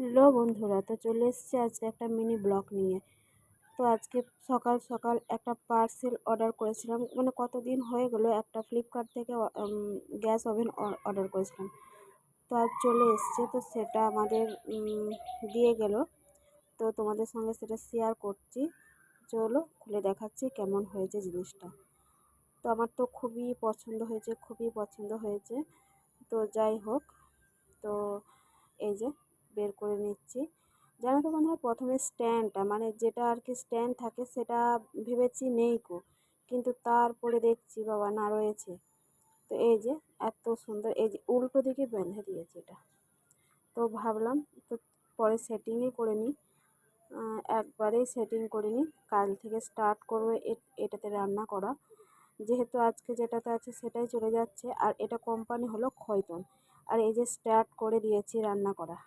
Hello বন্ধুরা, তো চলে এসেছি আজকে একটা মিনি ব্লগ নিয়ে। তো আজকে সকাল সকাল একটা পার্সেল অর্ডার করেছিলাম, মানে কতদিন হয়ে গেলো একটা ফ্লিপকার্ট থেকে গ্যাস ওভেন অর্ডার করেছিলাম। তো আজ চলে এসছে, তো সেটা আমাদের দিয়ে গেল। তো তোমাদের সঙ্গে সেটা শেয়ার করছি, চলো খুলে দেখাচ্ছি কেমন হয়েছে জিনিসটা। তো আমার তো খুবই পছন্দ হয়েছে, খুবই পছন্দ হয়েছে। তো যাই হোক, তো এই যে বের করে নিচ্ছি। জানো তো বন্ধুরা, প্রথমে স্ট্যান্ডটা মানে যেটা আর কি স্ট্যান্ড থাকে সেটা ভেবেছি নেই কো, কিন্তু তারপরে দেখছি বাবা না রয়েছে। তো এই যে এত সুন্দর, এই যে উল্টো দিকে বেঁধে দিয়েছে এটা। তো ভাবলাম তো পরে সেটিংই করে নিই, একবারেই সেটিং করে নিই। কাল থেকে স্টার্ট করবো এটাতে রান্না করা, যেহেতু আজকে যেটাতে আছে সেটাই চলে যাচ্ছে। আর এটা কোম্পানি হলো খয়তন। আর এই যে স্টার্ট করে দিয়েছি রান্না করা।